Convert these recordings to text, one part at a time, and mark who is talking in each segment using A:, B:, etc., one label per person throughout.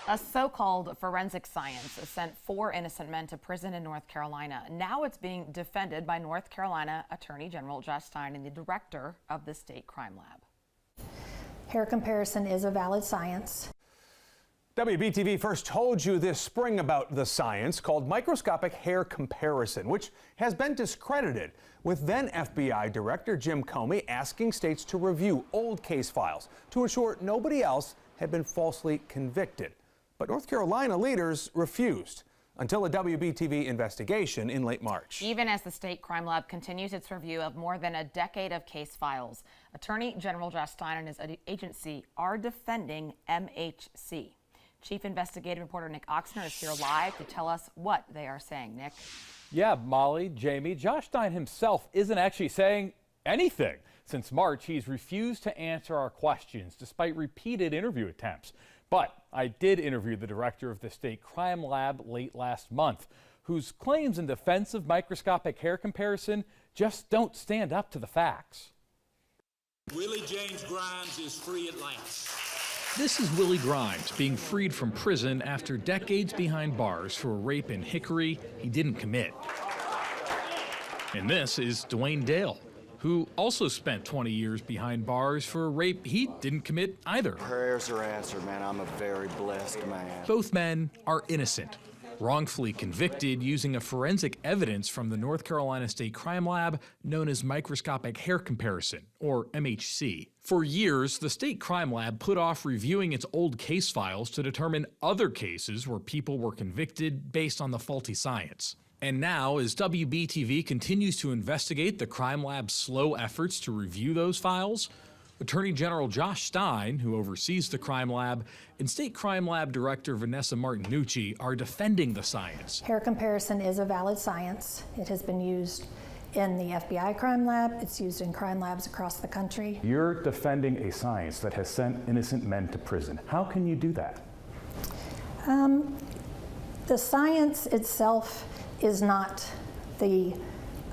A: A so-called forensic science sent 4 innocent men to prison in North Carolina. Now it's being defended by North Carolina Attorney General Stein and the director of the state crime lab.
B: Hair comparison is a valid science.
C: WBTV first told you this spring about the science called microscopic hair comparison, which has been discredited, with then FBI Director Jim Comey asking states to review old case files to ensure nobody else had been falsely convicted. But North Carolina leaders refused until a WBTV investigation in late March.
A: Even as the state crime lab continues its review of more than a decade of case files, Attorney General Stein and his agency are defending MHC. Chief investigative reporter Nick Oxner is here live to tell us what they are saying. Nick.
D: Yeah, Molly, Jamie, Josh Stein himself isn't actually saying anything. Since March, he's refused to answer our questions despite repeated interview attempts. But I did interview the director of the state crime lab late last month, whose claims in defense of microscopic hair comparison just don't stand up to the facts.
E: Willie James Grimes is free at last.
F: This is Willie Grimes being freed from prison after decades behind bars for a rape in Hickory he didn't commit. And this is Dwayne Dale, who also spent 20 years behind bars for a rape he didn't commit either.
G: Prayers are answered, man. I'm a very blessed man.
F: Both men are innocent, wrongfully convicted using a forensic evidence from the North Carolina State Crime Lab known as microscopic hair comparison, or MHC. For years, the State Crime Lab put off reviewing its old case files to determine other cases where people were convicted based on the faulty science. And now, as WBTV continues to investigate the crime lab's slow efforts to review those files, Attorney General Josh Stein, who oversees the crime lab, and State Crime Lab Director Vanessa Martinucci are defending the science.
B: Hair comparison is a valid science. It has been used in the FBI crime lab. It's used in crime labs across the country.
H: You're defending a science that has sent innocent men to prison. How can you do that?
B: The science itself is not the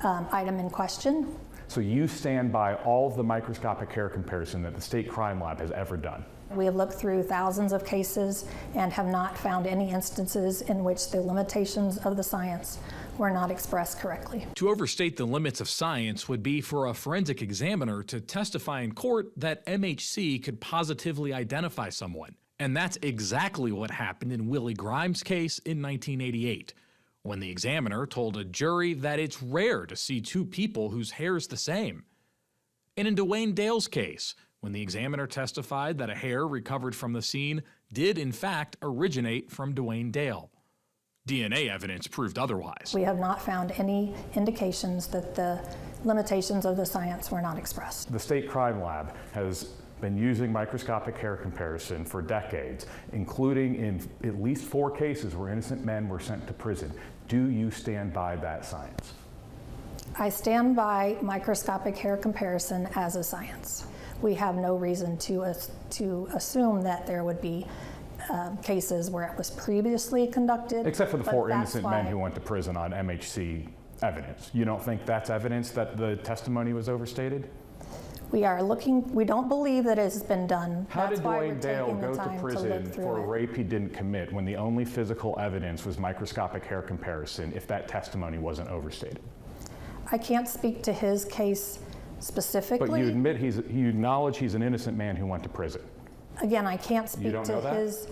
B: item in question.
H: So you stand by all of the microscopic hair comparison that the State Crime Lab has ever done?
B: We have looked through thousands of cases and have not found any instances in which the limitations of the science were not expressed correctly.
F: To overstate the limits of science would be for a forensic examiner to testify in court that MHC could positively identify someone. And that's exactly what happened in Willie Grimes' case in 1988. When the examiner told a jury that it's rare to see 2 people whose hair is the same. And in Dwayne Dale's case, when the examiner testified that a hair recovered from the scene did in fact originate from Dwayne Dale. DNA evidence proved otherwise.
B: We have not found any indications that the limitations of the science were not expressed.
H: The State Crime Lab has been using microscopic hair comparison for decades, including in at least 4 cases where innocent men were sent to prison. Do you stand by that science?
B: I stand by microscopic hair comparison as a science. We have no reason to assume that there would be cases where it was previously conducted.
H: Except for the 4 innocent men who went to prison on MHC evidence. You don't think that's evidence that the testimony was overstated?
B: We don't believe that it has been done.
H: How did Dwayne Dale go to prison for a rape he didn't commit when the only physical evidence was microscopic hair comparison if that testimony wasn't overstated?
B: I can't speak to his case specifically.
H: But you admit you acknowledge he's an innocent man who went to prison.
B: Again, I can't speak to his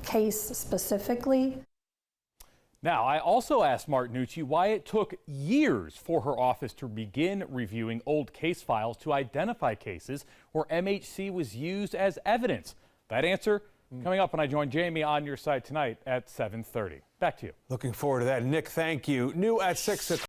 B: case specifically.
D: Now, I also asked Martinucci why it took years for her office to begin reviewing old case files to identify cases where MHC was used as evidence. That answer coming up when I join Jamie on your side tonight at 7:30. Back to you.
C: Looking forward to that. Nick, thank you. New at 6 o'clock.